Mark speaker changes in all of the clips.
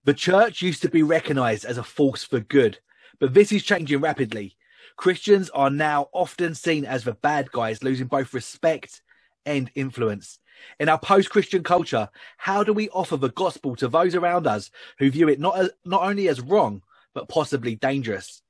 Speaker 1: The church used to be recognized as a force for good, but this is changing rapidly. Christians are now often seen as the bad guys, losing both respect and influence. In our post-Christian culture, how do we offer the gospel to those around us who view it not only as wrong, but possibly dangerous?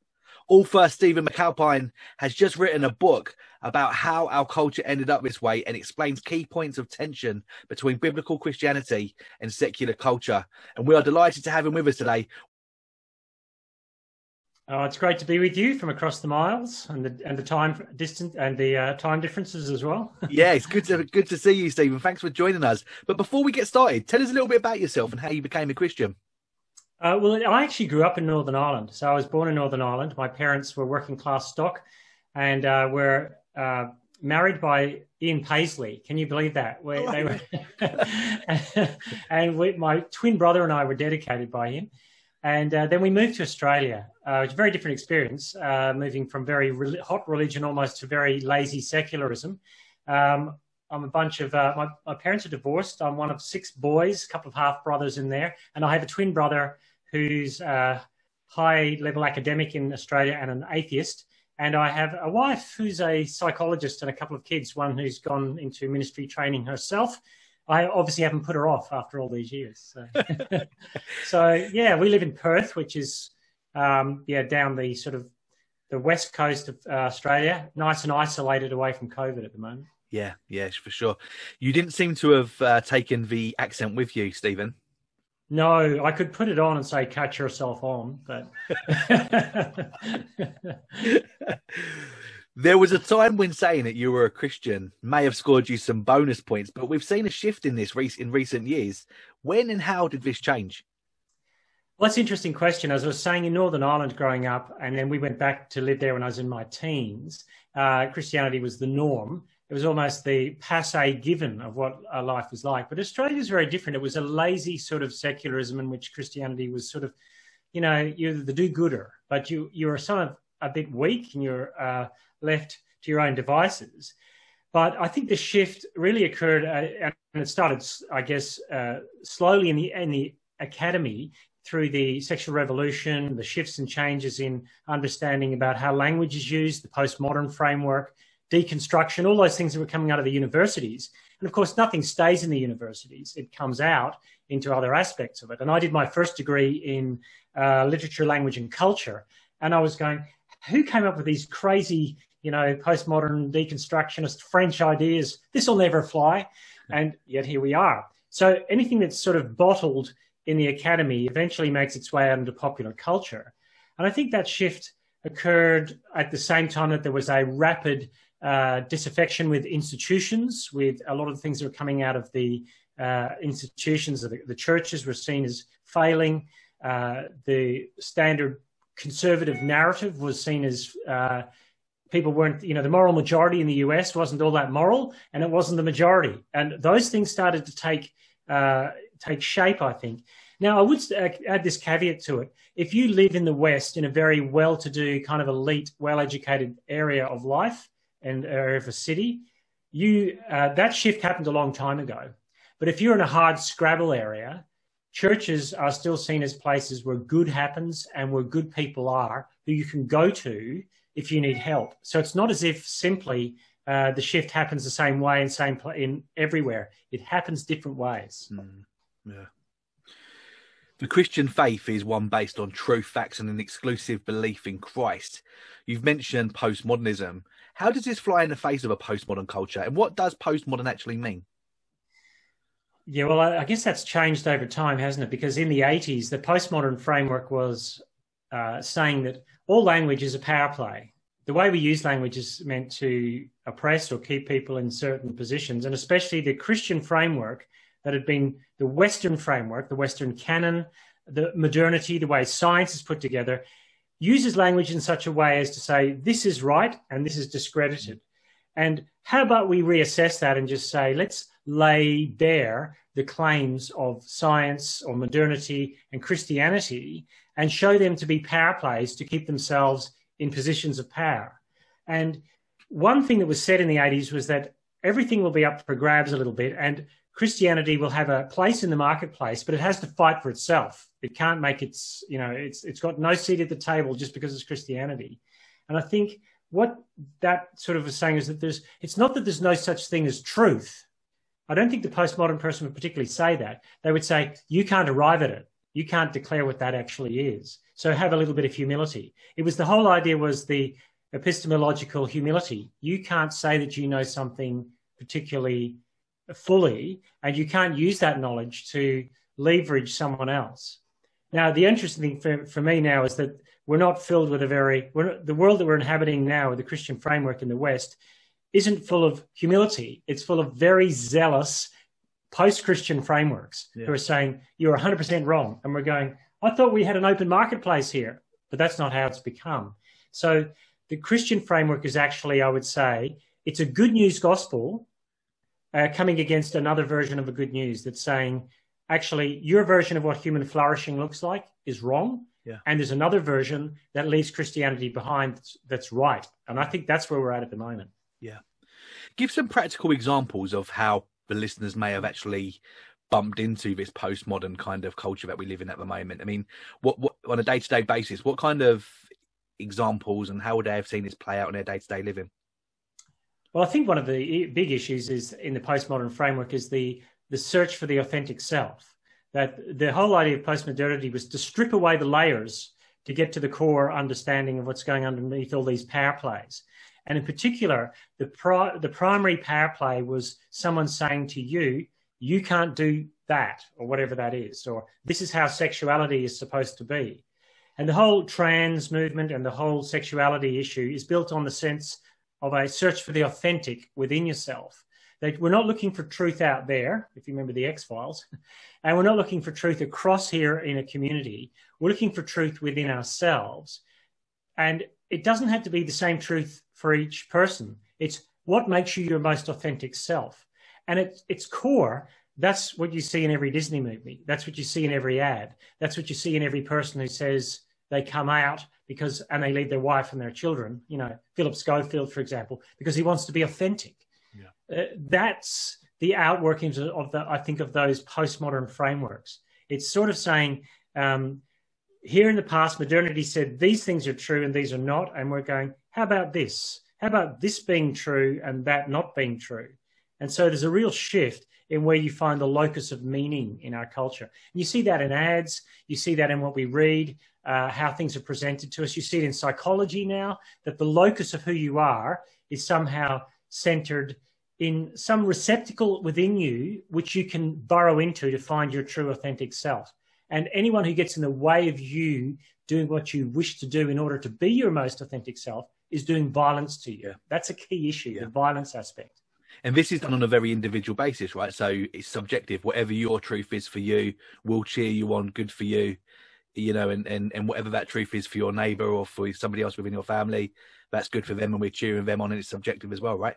Speaker 1: Author Stephen McAlpine has just written a book about how our culture ended up this way and explains key points of tension between biblical Christianity and secular culture. And we are delighted to have him with us today.
Speaker 2: Oh, it's great to be with you from across the miles and the time distance and the time differences as well.
Speaker 1: Yeah, it's good to see you, Stephen. Thanks for joining us. But before we get started, tell us a little bit about yourself and how you became a Christian.
Speaker 2: Well, I actually grew up in Northern Ireland. So I was born in Northern Ireland. My parents were working class stock and were married by Ian Paisley. Can you believe that? They were, and my twin brother and I were dedicated by him. And then we moved to Australia. It's a very different experience, moving from very hot religion almost to very lazy secularism. I'm a bunch of, my parents are divorced. I'm one of 6 boys, a couple of half brothers in there. And I have a twin brother who's a high-level academic in Australia and an atheist. And I have a wife who's a psychologist and a couple of kids, one who's gone into ministry training herself. I obviously haven't put her off after all these years. So, yeah, we live in Perth, which is, down the sort of the west coast of Australia, nice and isolated away from COVID at the moment.
Speaker 1: Yeah, for sure. You didn't seem to have taken the accent with you, Stephen.
Speaker 2: No, I could put it on and say, catch yourself on, but...
Speaker 1: There was a time when saying that you were a Christian may have scored you some bonus points, but we've seen a shift in this in recent years. When and how did this change?
Speaker 2: Well, that's an interesting question. As I was saying, in Northern Ireland growing up, and then we went back to live there when I was in my teens, Christianity was the norm. It was almost the passé given of what our life was like. But Australia was very different. It was a lazy sort of secularism in which Christianity was sort of, you're the do-gooder, but you're sort of a bit weak and you're left to your own devices. But I think the shift really occurred, and it started, I guess, slowly in the academy through the sexual revolution, the shifts and changes in understanding about how language is used, the postmodern framework, deconstruction, all those things that were coming out of the universities. And of course, nothing stays in the universities. It comes out into other aspects of it. And I did my first degree in literature, language, and culture. And I was going, who came up with these crazy, postmodern deconstructionist French ideas? This will never fly. And yet here we are. So anything that's sort of bottled in the academy eventually makes its way out into popular culture. And I think that shift occurred at the same time that there was a rapid disaffection with institutions, with a lot of the things that were coming out of the institutions. The churches were seen as failing. The standard conservative narrative was seen as people weren't, the moral majority in the US wasn't all that moral, and it wasn't the majority. And those things started to take shape, I think. Now, I would add this caveat to it. If you live in the West in a very well-to-do, kind of elite, well-educated area of life and area of a city, that shift happened a long time ago. But if you're in a hard scrabble area, churches are still seen as places where good happens and where good people are who you can go to if you need help. So it's not as if simply the shift happens the same way and in everywhere. It happens different ways.
Speaker 1: Yeah. The Christian faith is one based on truth, facts, and an exclusive belief in Christ. You've mentioned postmodernism. How does this fly in the face of a postmodern culture? And what does postmodern actually mean?
Speaker 2: Yeah, well, I guess that's changed over time, hasn't it? Because in the 80s, the postmodern framework was saying that all language is a power play. The way we use language is meant to oppress or keep people in certain positions, and especially the Christian framework that had been the Western framework, the Western canon, the modernity, the way science is put together, uses language in such a way as to say, this is right and this is discredited. And how about we reassess that and just say, let's lay bare the claims of science or modernity and Christianity and show them to be power plays to keep themselves in positions of power. And one thing that was said in the 80s was that everything will be up for grabs a little bit and Christianity will have a place in the marketplace, but it has to fight for itself. It can't make its, it's got no seat at the table just because it's Christianity. And I think what that sort of is saying is that it's not that there's no such thing as truth. I don't think the postmodern person would particularly say that. They would say, you can't arrive at it. You can't declare what that actually is. So have a little bit of humility. The whole idea was the epistemological humility. You can't say that you know something particularly fully, and you can't use that knowledge to leverage someone else. Now, the interesting thing for me now is that we're not filled with the world that we're inhabiting now with the Christian framework in the West isn't full of humility. It's full of very zealous post-Christian frameworks who are saying, you're 100% wrong. And we're going, I thought we had an open marketplace here, but that's not how it's become. So the Christian framework is actually, I would say, it's a good news gospel coming against another version of a good news that's saying, actually, your version of what human flourishing looks like is wrong. Yeah. And there's another version that leaves Christianity behind that's right. And I think that's where we're at the moment.
Speaker 1: Yeah. Give some practical examples of how the listeners may have actually bumped into this postmodern kind of culture that we live in at the moment. I mean, what on a day-to-day basis, what kind of examples and how would they have seen this play out in their day-to-day living?
Speaker 2: Well, I think one of the big issues is in the postmodern framework is the search for the authentic self. That the whole idea of postmodernity was to strip away the layers to get to the core understanding of what's going on underneath all these power plays. And in particular, the primary power play was someone saying to you, you can't do that, or whatever that is, or this is how sexuality is supposed to be. And the whole trans movement and the whole sexuality issue is built on the sense of a search for the authentic within yourself. That we're not looking for truth out there, if you remember the X-Files, and we're not looking for truth across here in a community. We're looking for truth within ourselves. And it doesn't have to be the same truth for each person. It's what makes you your most authentic self. And at its core, that's what you see in every Disney movie. That's what you see in every ad. That's what you see in every person who says they come out and they leave their wife and their children, Philip Schofield, for example, because he wants to be authentic. Yeah. That's the outworkings of those postmodern frameworks. It's sort of saying, here in the past, modernity said these things are true and these are not. And we're going, how about this? How about this being true and that not being true? And so there's a real shift in where you find the locus of meaning in our culture. And you see that in ads. You see that in what we read, how things are presented to us. You see it in psychology now, that the locus of who you are is somehow centered in some receptacle within you, which you can burrow into to find your true authentic self. And anyone who gets in the way of you doing what you wish to do in order to be your most authentic self is doing violence to you. That's a key issue, the violence aspect.
Speaker 1: And this is done on a very individual basis, right? So it's subjective. Whatever your truth is for you will cheer you on, good for you, and whatever that truth is for your neighbor or for somebody else within your family, that's good for them and we're cheering them on, and it's subjective as well, right?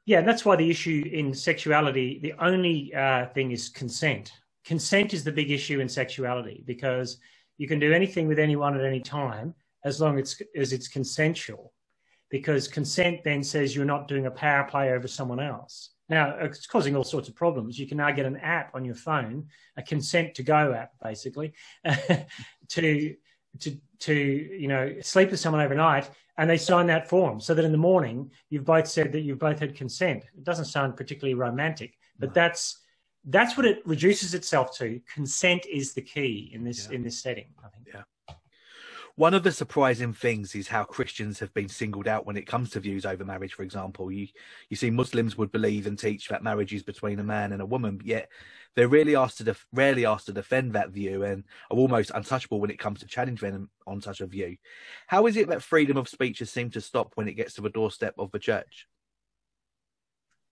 Speaker 2: Yeah, and that's why the issue in sexuality, the only thing is consent. Consent is the big issue in sexuality because you can do anything with anyone at any time as long as it's consensual, because consent then says you're not doing a power play over someone else. Now, it's causing all sorts of problems. You can now get an app on your phone, a consent to go app, basically, to sleep with someone overnight, and they sign that form so that in the morning you've both said that you've both had consent. It doesn't sound particularly romantic, but that's what it reduces itself to. Consent is the key in this setting, I think.
Speaker 1: Yeah. One of the surprising things is how Christians have been singled out when it comes to views over marriage, for example. You see Muslims would believe and teach that marriage is between a man and a woman, but yet they're rarely asked to defend that view and are almost untouchable when it comes to challenging them on such a view. How is it that freedom of speech has seemed to stop when it gets to the doorstep of the church?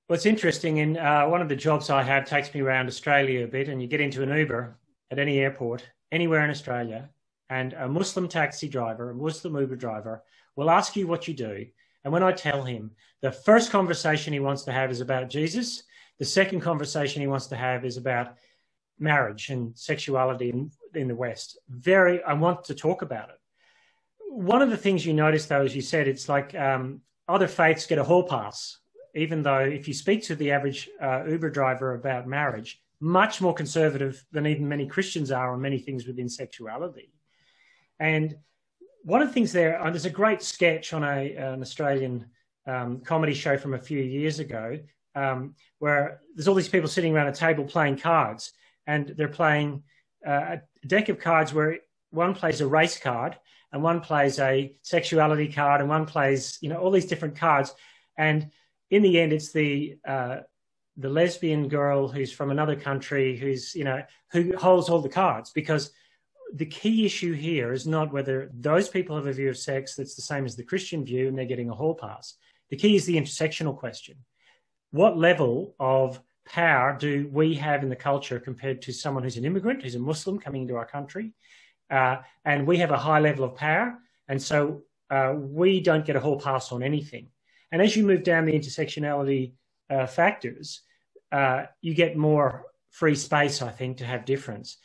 Speaker 2: Well, it's interesting. In one of the jobs I have takes me around Australia a bit, and you get into an Uber at any airport, anywhere in Australia, and a Muslim taxi driver, a Muslim Uber driver will ask you what you do. And when I tell him, the first conversation he wants to have is about Jesus. The second conversation he wants to have is about marriage and sexuality in the West. I want to talk about it. One of the things you notice, though, as you said, it's like other faiths get a hall pass, even though if you speak to the average Uber driver about marriage, much more conservative than even many Christians are on many things within sexuality. And one of the things there's a great sketch on an Australian comedy show from a few years ago where there's all these people sitting around a table playing cards, and they're playing a deck of cards where one plays a race card and one plays a sexuality card and one plays, all these different cards. And in the end, it's the lesbian girl who's from another country who holds all the cards, because the key issue here is not whether those people have a view of sex that's the same as the Christian view and they're getting a hall pass. The key is the intersectional question. What level of power do we have in the culture compared to someone who's an immigrant, who's a Muslim coming into our country? And we have a high level of power, and so we don't get a hall pass on anything. And as you move down the intersectionality factors, you get more free space, I think, to have difference.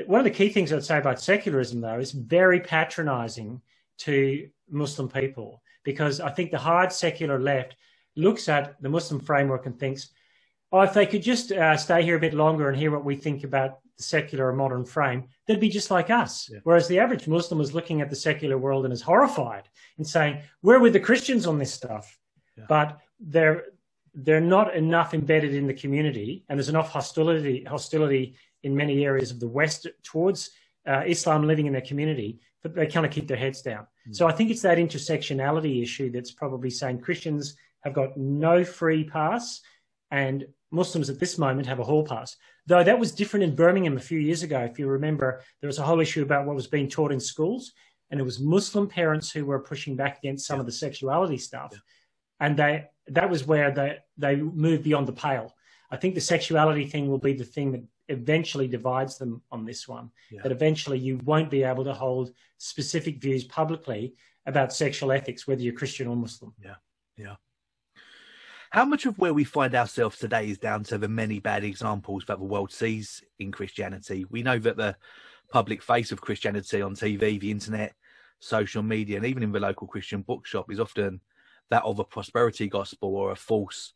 Speaker 2: One of the key things I'd say about secularism, though, is very patronizing to Muslim people, because I think the hard secular left looks at the Muslim framework and thinks, oh, if they could just stay here a bit longer and hear what we think about the secular or modern frame, they'd be just like us. Yeah. Whereas the average Muslim is looking at the secular world and is horrified and saying, where were the Christians on this stuff? Yeah. But they're not enough embedded in the community, and there's enough hostility in many areas of the West towards Islam living in their community, but they kind of keep their heads down. Mm. So I think it's that intersectionality issue that's probably saying Christians have got no free pass and Muslims at this moment have a hall pass. Though that was different in Birmingham a few years ago. If you remember, there was a whole issue about what was being taught in schools, and it was Muslim parents who were pushing back against some of the sexuality stuff. Yeah. And that was where they moved beyond the pale. I think the sexuality thing will be the thing that eventually divides them on this one, that eventually you won't be able to hold specific views publicly about sexual ethics, whether you're Christian or Muslim.
Speaker 1: Yeah. How much of where we find ourselves today is down to the many bad examples that the world sees in Christianity? We know that the public face of Christianity on TV, the internet, social media, and even in the local Christian bookshop is often that of a prosperity gospel or a false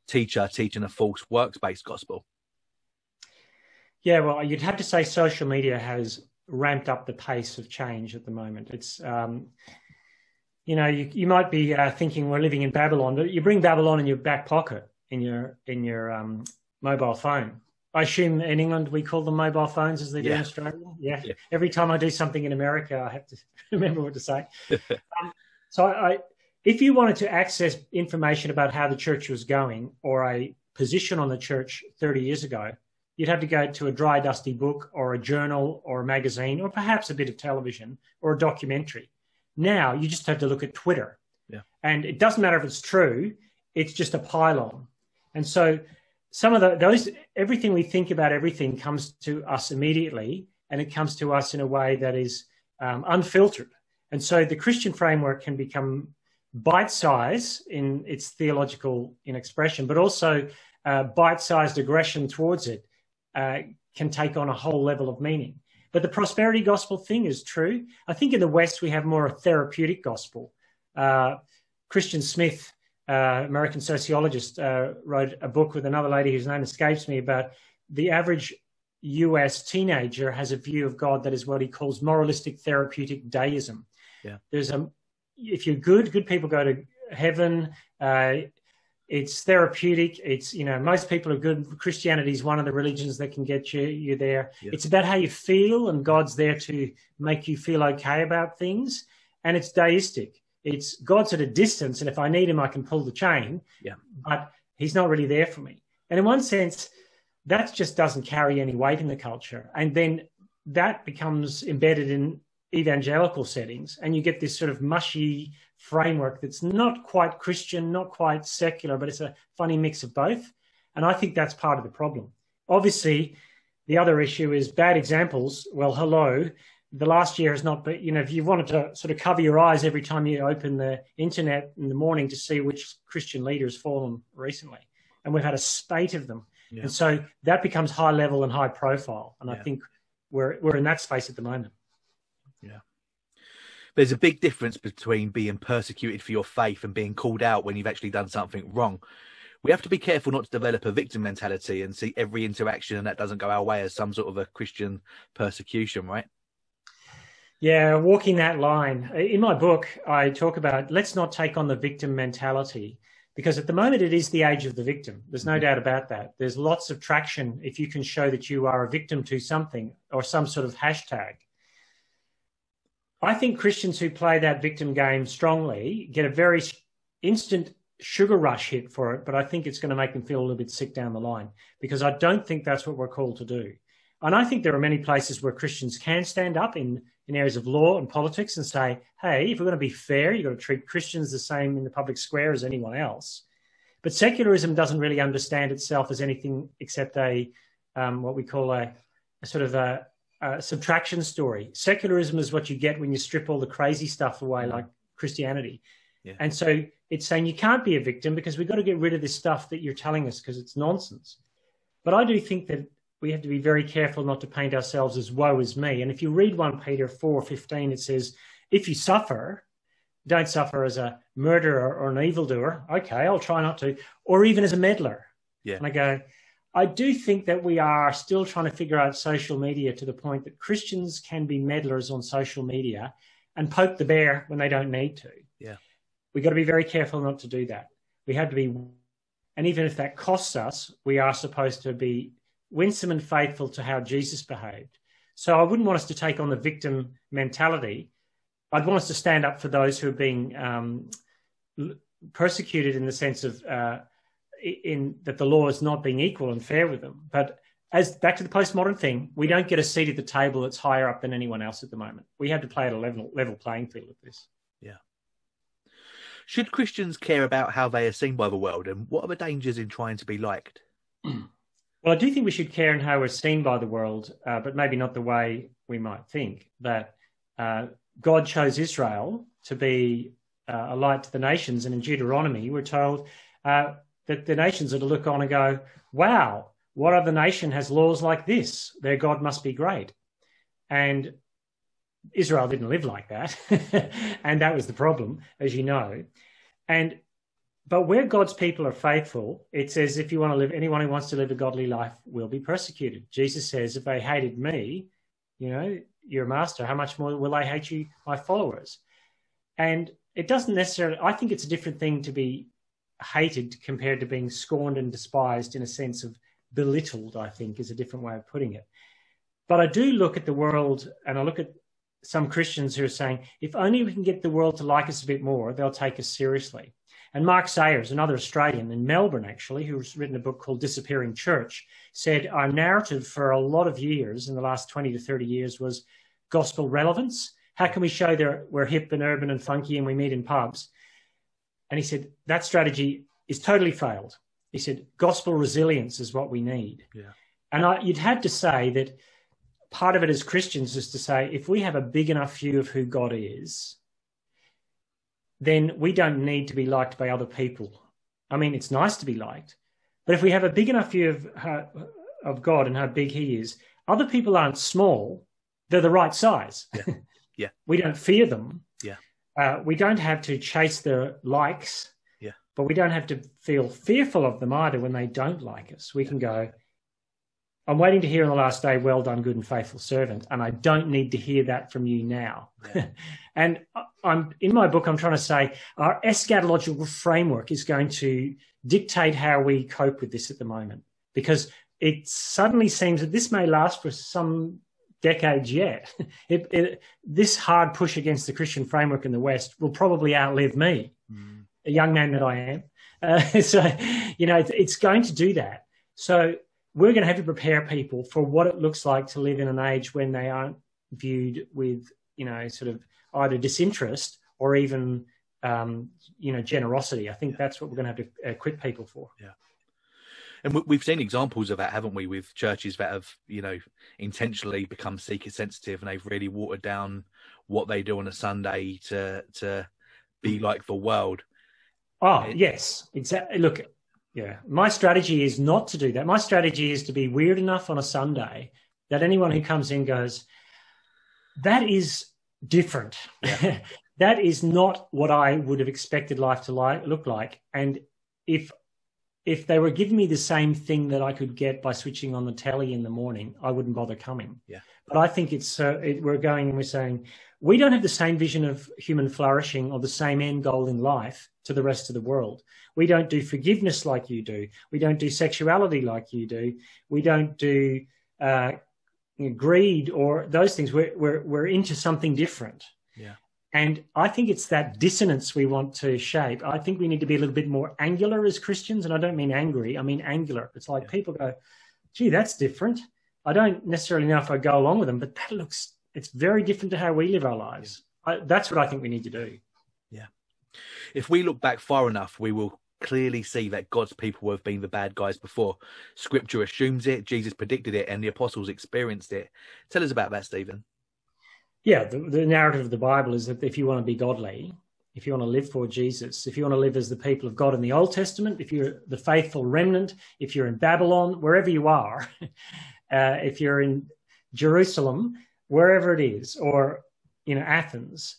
Speaker 1: teacher teaching a false works-based gospel.
Speaker 2: Yeah, well, you'd have to say social media has ramped up the pace of change at the moment. It's you might be thinking we're living in Babylon, but you bring Babylon in your back pocket in your mobile phone. I assume in England we call them mobile phones as they do in Australia. Yeah. Every time I do something in America, I have to remember what to say. So if you wanted to access information about how the church was going or a position on the church 30 years ago, you'd have to go to a dry, dusty book or a journal or a magazine or perhaps a bit of television or a documentary. Now you just have to look at Twitter. Yeah. And it doesn't matter if it's true, it's just a pylon. And so some of everything we think about everything comes to us immediately, and it comes to us in a way that is unfiltered. And so the Christian framework can become bite-sized in its theological expression, but also bite-sized aggression towards it can take on a whole level of meaning. But the prosperity gospel thing is true. I think in the West we have more a therapeutic gospel. Christian Smith, American sociologist, wrote a book with another lady whose name escapes me about the average US teenager has a view of God that is what he calls moralistic therapeutic deism. Yeah. If you're good people go to heaven. It's therapeutic. It's, most people are good. Christianity is one of the religions that can get you there. Yeah. It's about how you feel, and God's there to make you feel okay about things. And it's deistic. It's God's at a distance, and if I need him, I can pull the chain. Yeah. But he's not really there for me. And in one sense, that just doesn't carry any weight in the culture. And then that becomes embedded in evangelical settings, and you get this sort of mushy framework that's not quite Christian, not quite secular, but it's a funny mix of both. And I think that's part of the problem. Obviously, the other issue is bad examples. Well, hello. The last year has not been, if you wanted to sort of cover your eyes every time you open the internet in the morning to see which Christian leader has fallen recently. And we've had a spate of them. Yeah. And so that becomes high level and high profile. And I think we're in that space at the moment.
Speaker 1: Yeah. There's a big difference between being persecuted for your faith and being called out when you've actually done something wrong. We have to be careful not to develop a victim mentality and see every interaction and that doesn't go our way as some sort of a Christian persecution, right?
Speaker 2: Yeah, walking that line. In my book, I talk about let's not take on the victim mentality, because at the moment it is the age of the victim. There's no doubt about that. There's lots of traction if you can show that you are a victim to something or some sort of hashtag. I think Christians who play that victim game strongly get a very instant sugar rush hit for it, but I think it's going to make them feel a little bit sick down the line, because I don't think that's what we're called to do. And I think there are many places where Christians can stand up in areas of law and politics and say, hey, if we're going to be fair, you've got to treat Christians the same in the public square as anyone else. But secularism doesn't really understand itself as anything except a what we call a sort of a subtraction story. Secularism is what you get when you strip all the crazy stuff away, like Christianity. Yeah. And so it's saying you can't be a victim because we've got to get rid of this stuff that you're telling us because it's nonsense. But I do think that we have to be very careful not to paint ourselves as woe is me. And if you read 1 Peter 4:15, it says, if you suffer, don't suffer as a murderer or an evildoer. Okay, I'll try not to. Or even as a meddler. Yeah. And I go, I do think that we are still trying to figure out social media to the point that Christians can be meddlers on social media and poke the bear when they don't need to.
Speaker 1: Yeah.
Speaker 2: We've got to be very careful not to do that. We have to be, and even if that costs us, we are supposed to be winsome and faithful to how Jesus behaved. So I wouldn't want us to take on the victim mentality. I'd want us to stand up for those who are being persecuted in the sense of in that the law is not being equal and fair with them. But as back to the postmodern thing, we don't get a seat at the table that's higher up than anyone else at the moment. We have to play at a level playing field with this.
Speaker 1: Yeah. Should Christians care about how they are seen by the world, and what are the dangers in trying to be liked?
Speaker 2: Well, I do think we should care in how we're seen by the world, but maybe not the way we might think. That God chose Israel to be a light to the nations, and in Deuteronomy we're told that the nations are to look on and go, wow, what other nation has laws like this? Their God must be great. And Israel didn't live like that. And that was the problem, as you know. But where God's people are faithful, it says if you want to live, anyone who wants to live a godly life will be persecuted. Jesus says, if they hated me, your master, how much more will they hate you, my followers? And it doesn't necessarily, I think it's a different thing to be hated compared to being scorned and despised, in a sense of belittled, I think is a different way of putting it. But I do look at the world, and I look at some Christians who are saying, if only we can get the world to like us a bit more, they'll take us seriously. And Mark Sayers, another Australian in Melbourne, actually, who's written a book called Disappearing Church, said our narrative for a lot of years, in the last 20 to 30 years, was gospel relevance. How can we show that we're hip and urban and funky and we meet in pubs? And he said, that strategy is totally failed. He said, gospel resilience is what we need. Yeah. And you'd have to say that part of it as Christians is to say, if we have a big enough view of who God is, then we don't need to be liked by other people. I mean, it's nice to be liked, but if we have a big enough view of God and how big he is, other people aren't small, they're the right size.
Speaker 1: Yeah. Yeah.
Speaker 2: We don't fear them.
Speaker 1: Yeah.
Speaker 2: We don't have to chase their likes, but we don't have to feel fearful of them either when they don't like us. We can go, I'm waiting to hear on the last day, well done, good and faithful servant. And I don't need to hear that from you now. Yeah. And in my book, I'm trying to say our eschatological framework is going to dictate how we cope with this at the moment, because it suddenly seems that this may last for some decades yet. This hard push against the Christian framework in the West will probably outlive me, a young man that I am. It's going to do that. So we're going to have to prepare people for what it looks like to live in an age when they aren't viewed with, sort of either disinterest or even, generosity. I think that's what we're going to have to equip people for.
Speaker 1: Yeah. And we've seen examples of that, haven't we, with churches that have, intentionally become seeker sensitive, and they've really watered down what they do on a Sunday to be like the world.
Speaker 2: Oh, yes, exactly. Look, yeah, my strategy is not to do that. My strategy is to be weird enough on a Sunday that anyone who comes in goes, that is different. Yeah. That is not what I would have expected life to look like. And if if they were giving me the same thing that I could get by switching on the telly in the morning, I wouldn't bother coming.
Speaker 1: Yeah.
Speaker 2: But I think we're saying we don't have the same vision of human flourishing or the same end goal in life to the rest of the world. We don't do forgiveness like you do. We don't do sexuality like you do. We don't do greed or those things. We're into something different.
Speaker 1: Yeah.
Speaker 2: And I think it's that dissonance we want to shape. I think we need to be a little bit more angular as Christians, and I don't mean angry, I mean angular. It's like people go, gee, that's different. I don't necessarily know if I go along with them, but it's very different to how we live our lives. Yeah. That's what I think we need to do.
Speaker 1: Yeah. If we look back far enough, we will clearly see that God's people have been the bad guys before. Scripture assumes it, Jesus predicted it, and the apostles experienced it. Tell us about that, Stephen.
Speaker 2: Yeah, the narrative of the Bible is that if you want to be godly, if you want to live for Jesus, if you want to live as the people of God in the Old Testament, if you're the faithful remnant, if you're in Babylon, wherever you are, if you're in Jerusalem, wherever it is, or Athens,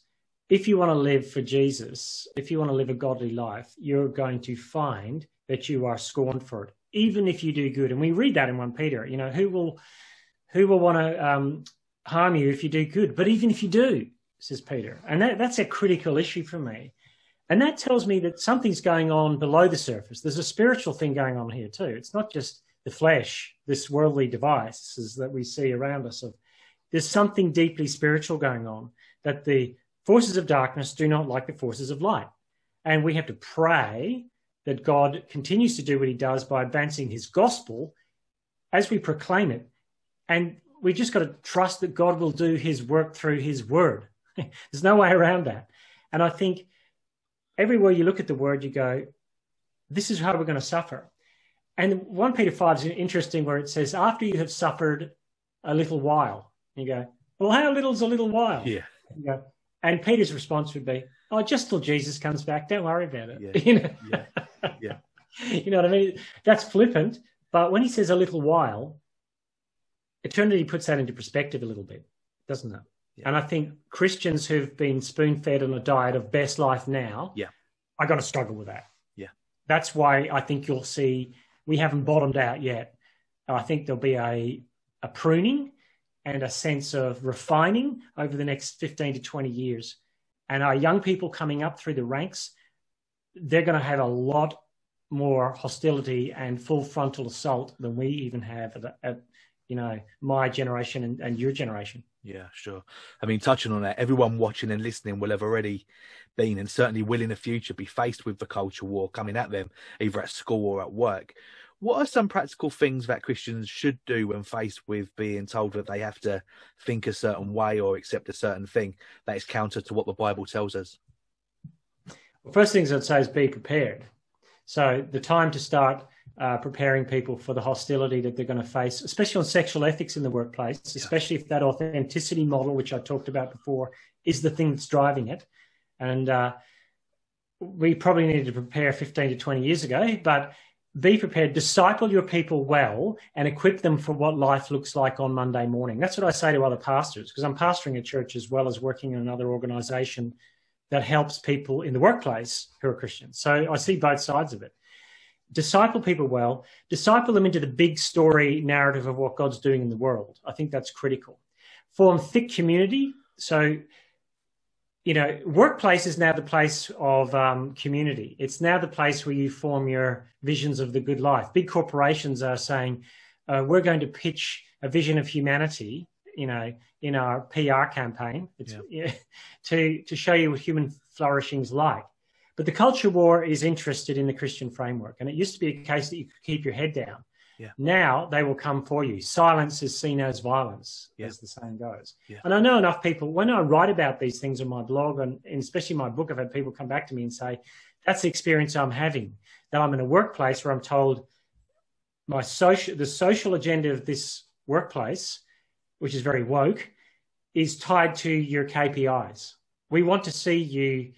Speaker 2: if you want to live for Jesus, if you want to live a godly life, you're going to find that you are scorned for it, even if you do good. And we read that in 1 Peter, who will want to harm you if you do good? But even if you do, says Peter. And that's a critical issue for me. And that tells me that something's going on below the surface. There's a spiritual thing going on here too. It's not just the flesh, this worldly devices that we see around us. There's something deeply spiritual going on, that the forces of darkness do not like the forces of light. And we have to pray that God continues to do what he does by advancing his gospel as we proclaim it. And we just got to trust that God will do his work through his word. There's no way around that. And I think everywhere you look at the word, you go, this is how we're going to suffer. And 1 Peter 5 is interesting, where it says, after you have suffered a little while, you go, well, how little is a little while?
Speaker 1: Yeah.
Speaker 2: You go, and Peter's response would be, oh, just till Jesus comes back, don't worry about it.
Speaker 1: Yeah.
Speaker 2: You know what I mean? That's flippant. But when he says a little while, eternity puts that into perspective a little bit, doesn't it? Yeah. And I think Christians who've been spoon-fed on a diet of best life now, I got to struggle with that.
Speaker 1: Yeah.
Speaker 2: That's why I think you'll see we haven't bottomed out yet. I think there'll be a pruning and a sense of refining over the next 15 to 20 years. And our young people coming up through the ranks, they're going to have a lot more hostility and full frontal assault than we even have at my generation and your generation.
Speaker 1: Yeah, sure. I mean, touching on that, everyone watching and listening will have already been, and certainly will in the future, be faced with the culture war coming at them, either at school or at work. What are some practical things that Christians should do when faced with being told that they have to think a certain way or accept a certain thing that is counter to what the Bible tells us?
Speaker 2: Well, first things I'd say is be prepared. So the time to start preparing people for the hostility that they're going to face, especially on sexual ethics in the workplace, especially if that authenticity model, which I talked about before, is the thing that's driving it. And we probably needed to prepare 15 to 20 years ago, but be prepared, disciple your people well and equip them for what life looks like on Monday morning. That's what I say to other pastors, because I'm pastoring a church as well as working in another organization that helps people in the workplace who are Christians. So I see both sides of it. Disciple people well, disciple them into the big story narrative of what God's doing in the world. I think that's critical. Form thick community. So, workplace is now the place of community. It's now the place where you form your visions of the good life. Big corporations are saying, we're going to pitch a vision of humanity, in our PR campaign to show you what human flourishing is like. But the culture war is interested in the Christian framework. And it used to be a case that you could keep your head down. Yeah. Now they will come for you. Silence is seen as violence, as the saying goes. Yeah. And I know enough people, when I write about these things on my blog and especially my book, I've had people come back to me and say, that's the experience I'm having, that I'm in a workplace where I'm told the social agenda of this workplace, which is very woke, is tied to your KPIs. We want to see you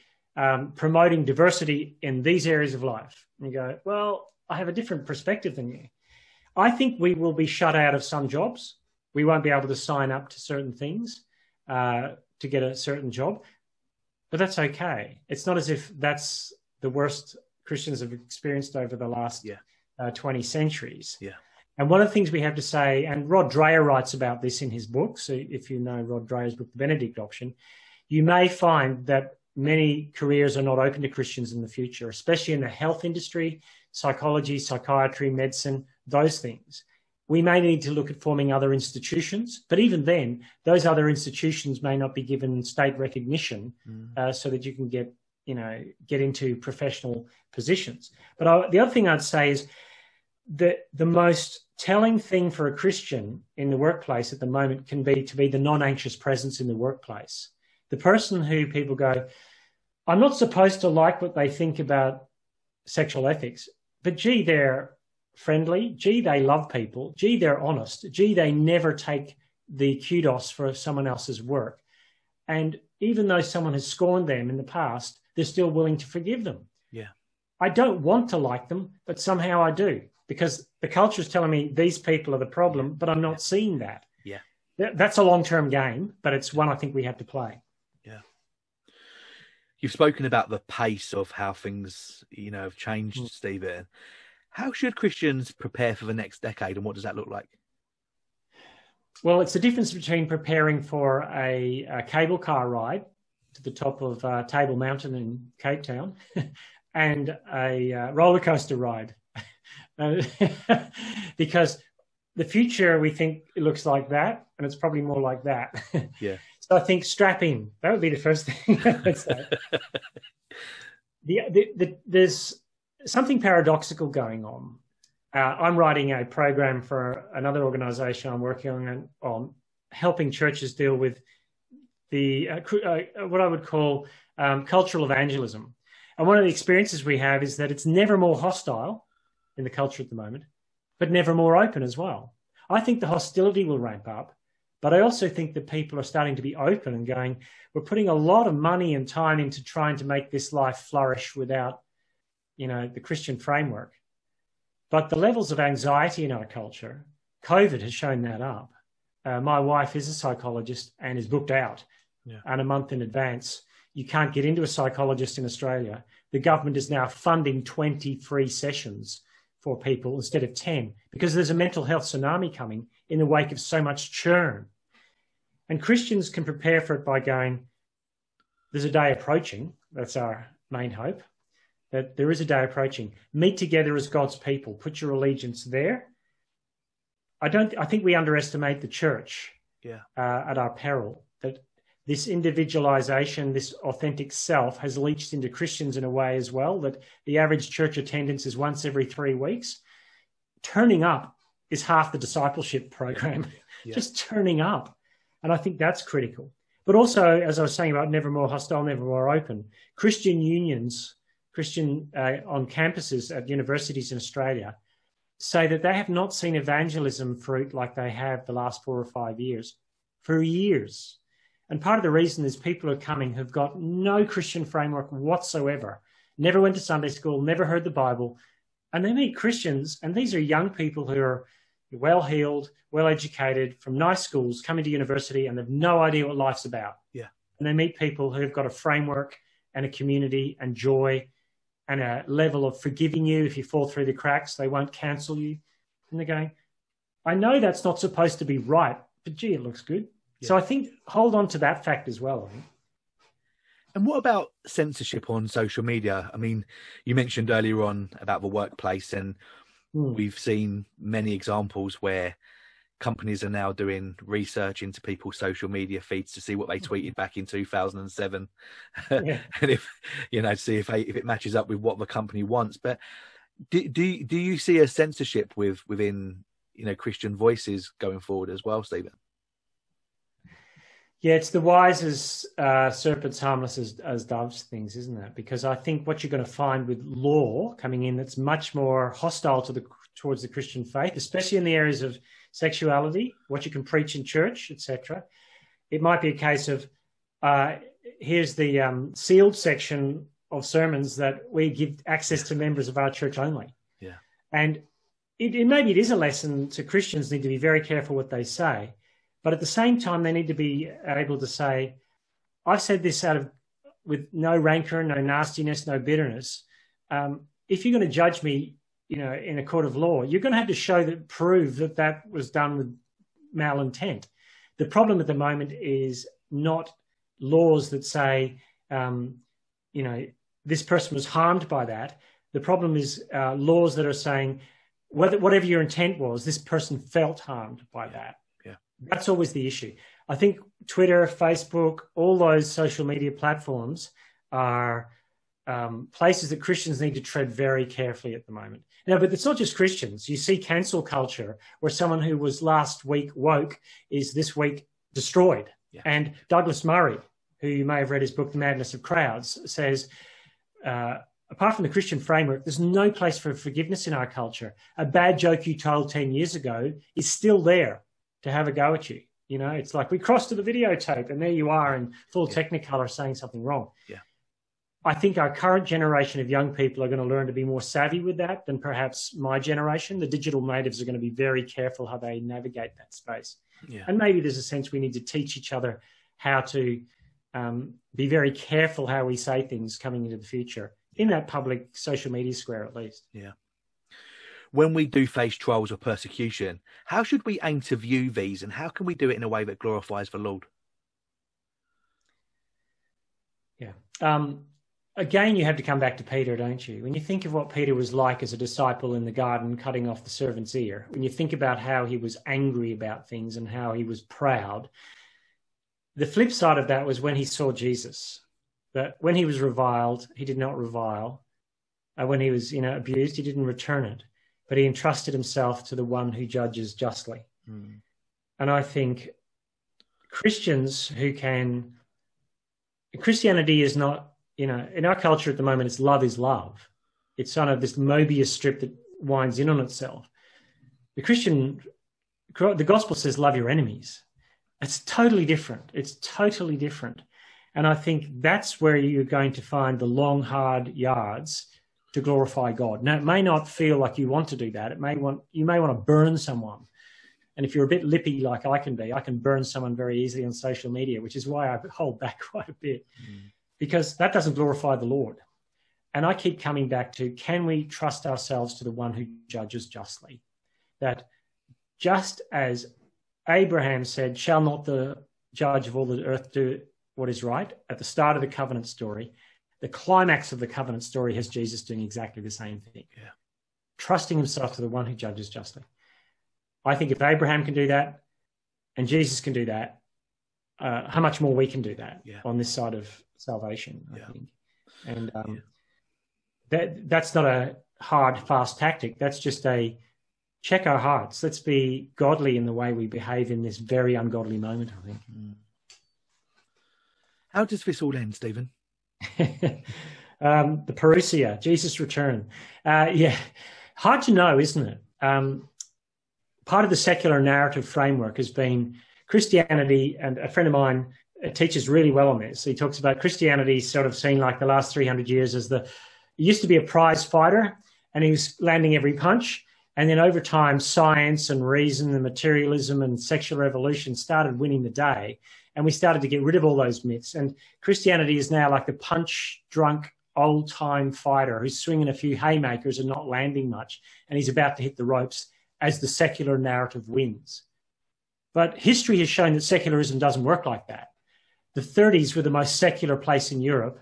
Speaker 2: promoting diversity in these areas of life. And you go, well, I have a different perspective than you. I think we will be shut out of some jobs. We won't be able to sign up to certain things to get a certain job, but that's okay. It's not as if that's the worst Christians have experienced over the last 20 centuries.
Speaker 1: Yeah.
Speaker 2: And one of the things we have to say, and Rod Dreher writes about this in his book, so if you know Rod Dreher's book, The Benedict Option, you may find that many careers are not open to Christians in the future, especially in the health industry, psychology, psychiatry, medicine, those things. We may need to look at forming other institutions, but even then, those other institutions may not be given state recognition so that you can get into professional positions. But the other thing I'd say is that the most telling thing for a Christian in the workplace at the moment can be to be the non-anxious presence in the workplace. The person who people go, I'm not supposed to like what they think about sexual ethics, but gee, they're friendly. Gee, they love people. Gee, they're honest. Gee, they never take the kudos for someone else's work. And even though someone has scorned them in the past, they're still willing to forgive them.
Speaker 1: Yeah.
Speaker 2: I don't want to like them, but somehow I do, because the culture is telling me these people are the problem, but I'm not seeing that.
Speaker 1: Yeah.
Speaker 2: That's a long-term game, but it's one I think we have to play.
Speaker 1: Yeah. You've spoken about the pace of how things, have changed, Stephen. How should Christians prepare for the next decade, and what does that look like?
Speaker 2: Well, it's the difference between preparing for a cable car ride to the top of Table Mountain in Cape Town and a roller coaster ride. Because the future, we think it looks like that, and it's probably more like that.
Speaker 1: Yeah.
Speaker 2: So I think strap in. That would be the first thing I would say. There's something paradoxical going on. I'm writing a program for another organization I'm working on helping churches deal with the what I would call cultural evangelism. And one of the experiences we have is that it's never more hostile in the culture at the moment, but never more open as well. I think the hostility will ramp up, but I also think that people are starting to be open and going, we're putting a lot of money and time into trying to make this life flourish without, the Christian framework. But the levels of anxiety in our culture, COVID has shown that up. My wife is a psychologist and is booked out and a month in advance. You can't get into a psychologist in Australia. The government is now funding 20 free sessions for people instead of 10 because there's a mental health tsunami coming in the wake of so much churn. And Christians can prepare for it by going, there's a day approaching. That's our main hope, that there is a day approaching. Meet together as God's people. Put your allegiance there. I think we underestimate the church at our peril, that this individualization, this authentic self has leached into Christians in a way as well, that the average church attendance is once every 3 weeks. Turning up is half the discipleship program, just turning up. And I think that's critical. But also, as I was saying about never more hostile, never more open, Christian unions, on campuses at universities in Australia, say that they have not seen evangelism fruit like they have the last 4 or 5 years, for years. And part of the reason is people are coming who've got no Christian framework whatsoever, never went to Sunday school, never heard the Bible, and they meet Christians, and these are young people who are well-heeled, well-educated, from nice schools, coming to university, and they've no idea what life's about. Yeah. And they meet people who've got a framework and a community and joy and a level of forgiving you if you fall through the cracks. They won't cancel you. And they're going, I know that's not supposed to be right, but gee, it looks good. Yeah. So I think hold on to that fact as well. I think.
Speaker 1: And what about censorship on social media? I mean, you mentioned earlier on about the workplace, and we've seen many examples where companies are now doing research into people's social media feeds to see what they tweeted back in 2007 and see if it matches up with what the company wants. But do you see a censorship within Christian voices going forward as well, Stephen?
Speaker 2: Yeah, it's the wise as serpents, harmless as doves things, isn't it? Because I think what you're going to find with law coming in that's much more hostile towards the Christian faith, especially in the areas of sexuality, what you can preach in church, etc. It might be a case of here's the sealed section of sermons that we give access to members of our church only. Yeah, and maybe it is a lesson to Christians need to be very careful what they say. But at the same time, they need to be able to say, I've said this with no rancor, no nastiness, no bitterness. If you're going to judge me, in a court of law, you're going to have to show that, prove that that was done with malintent. The problem at the moment is not laws that say, this person was harmed by that. The problem is laws that are saying, whatever your intent was, this person felt harmed by that.
Speaker 1: Yeah.
Speaker 2: That's always the issue. I think Twitter, Facebook, all those social media platforms are places that Christians need to tread very carefully at the moment. Now, but it's not just Christians. You see cancel culture where someone who was last week woke is this week destroyed.
Speaker 1: Yeah.
Speaker 2: And Douglas Murray, who you may have read his book, The Madness of Crowds, says, apart from the Christian framework, there's no place for forgiveness in our culture. A bad joke you told 10 years ago is still there to have a go at you. It's like we crossed to the videotape and there you are in full Technicolor saying something wrong.
Speaker 1: Yeah.
Speaker 2: I think our current generation of young people are going to learn to be more savvy with that than perhaps my generation. The digital natives are going to be very careful how they navigate that space.
Speaker 1: Yeah.
Speaker 2: And maybe there's a sense we need to teach each other how to be very careful how we say things coming into the future, in that public social media square at least.
Speaker 1: Yeah. When we do face trials or persecution, how should we aim to view these, and how can we do it in a way that glorifies the Lord?
Speaker 2: Yeah. Again, you have to come back to Peter, don't you? When you think of what Peter was like as a disciple in the garden, cutting off the servant's ear, when you think about how he was angry about things and how he was proud, the flip side of that was when he saw Jesus, that when he was reviled, he did not revile. When he was abused, he didn't return it, but he entrusted himself to the one who judges justly. Mm. And I think Christianity is not, in our culture at the moment, it's love is love. It's kind of this Mobius strip that winds in on itself. The gospel says love your enemies. It's totally different. It's totally different. And I think that's where you're going to find the long, hard yards to glorify God. Now, it may not feel like you want to do that. You may want to burn someone. And if you're a bit lippy like I can be, I can burn someone very easily on social media, which is why I hold back quite a bit, because that doesn't glorify the Lord. And I keep coming back to, can we trust ourselves to the one who judges justly? That just as Abraham said, shall not the judge of all the earth do what is right? At the start of the covenant story, the climax of the covenant story has Jesus doing exactly the same thing.
Speaker 1: Yeah.
Speaker 2: Trusting himself to the one who judges justly. I think if Abraham can do that and Jesus can do that, how much more we can do that on this side of salvation, I think. And that's not a hard, fast tactic. That's just a check our hearts. Let's be godly in the way we behave in this very ungodly moment, I think.
Speaker 1: How does this all end, Stephen?
Speaker 2: The parousia, Jesus' return. Hard to know, isn't it? Part of the secular narrative framework has been Christianity, and a friend of mine teaches really well on this. He talks about Christianity sort of seen like the last 300 years as it used to be a prize fighter, and he was landing every punch. And then over time, science and reason and materialism and sexual revolution started winning the day. And we started to get rid of all those myths. And Christianity is now like the punch-drunk, old-time fighter who's swinging a few haymakers and not landing much. And he's about to hit the ropes as the secular narrative wins. But history has shown that secularism doesn't work like that. The 30s were the most secular place in Europe.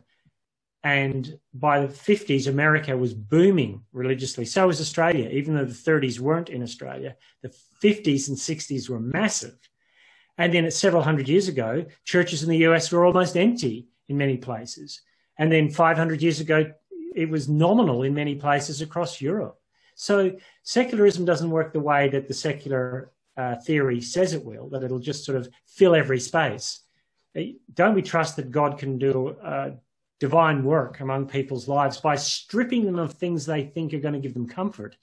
Speaker 2: And by the 50s, America was booming religiously. So was Australia, even though the 30s weren't in Australia. The 50s and 60s were massive. And then several hundred years ago, churches in the US were almost empty in many places. And then 500 years ago, it was nominal in many places across Europe. So secularism doesn't work the way that the secular theory says it will, that it'll just sort of fill every space. Don't we trust that God can do divine work among people's lives by stripping them of things they think are going to give them comfort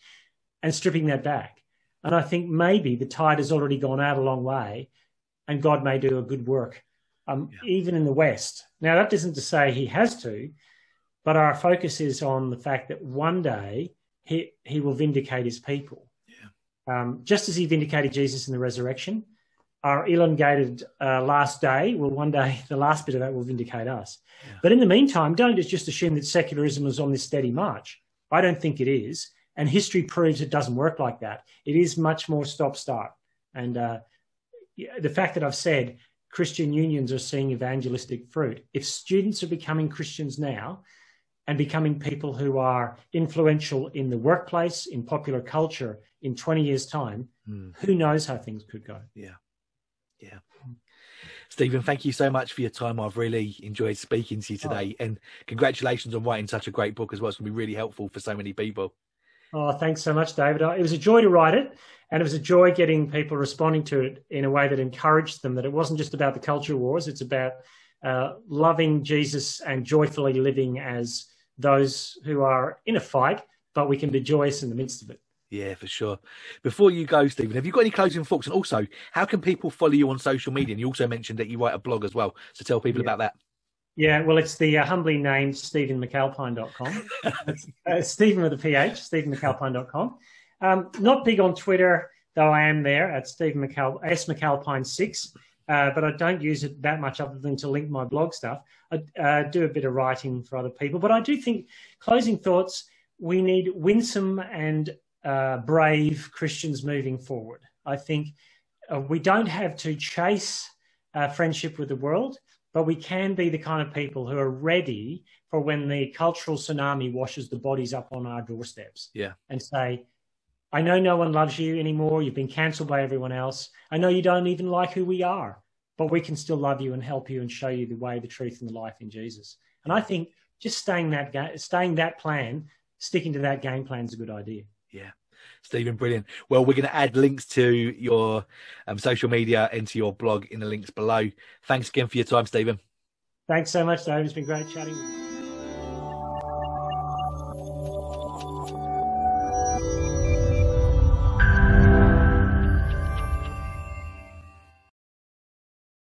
Speaker 2: and stripping that back? And I think maybe the tide has already gone out a long way, and God may do a good work, even in the West. Now, that isn't to say he has to, but our focus is on the fact that one day he will vindicate his people. Just as he vindicated Jesus in the resurrection, our elongated last day will one day, the last bit of that will vindicate us. But in the meantime, don't just assume that secularism is on this steady march. I don't think it is. And history proves it doesn't work like that. It is much more stop-start. And the fact that I've said Christian unions are seeing evangelistic fruit, if students are becoming Christians now and becoming people who are influential in the workplace, in popular culture in 20 years' time, who knows how things could go.
Speaker 1: Yeah. Yeah. Stephen, thank you so much for your time. I've really enjoyed speaking to you today, and congratulations on writing such a great book as well. It's going to be really helpful for so many people.
Speaker 2: Oh, thanks so much, David. It was a joy to write it, and it was a joy getting people responding to it in a way that encouraged them, that it wasn't just about the culture wars, it's about loving Jesus and joyfully living as those who are in a fight, but we can be joyous in the midst of it.
Speaker 1: Yeah, for sure. Before you go, Stephen, have you got any closing thoughts? And also, how can people follow you on social media? And you also mentioned that you write a blog as well. So tell people about that.
Speaker 2: Yeah, well, it's the humbly named StephenMcAlpine.com. Stephen with a PH, StephenMcAlpine.com. Not big on Twitter, though I am there at SMcAlpine6. But I don't use it that much other than to link my blog stuff. I do a bit of writing for other people. But I do think, closing thoughts, we need winsome and brave Christians moving forward. I think we don't have to chase friendship with the world, but we can be the kind of people who are ready for when the cultural tsunami washes the bodies up on our doorsteps.
Speaker 1: Yeah.
Speaker 2: And say, I know no one loves you anymore. You've been cancelled by everyone else. I know you don't even like who we are, but we can still love you and help you and show you the way, the truth, and the life in Jesus. And I think just sticking to that game plan is a good idea.
Speaker 1: Yeah. Stephen, brilliant. Well, we're going to add links to your social media and to your blog in the links below. Thanks again for your time, Stephen.
Speaker 2: Thanks so much, Dave. It's been great chatting with you.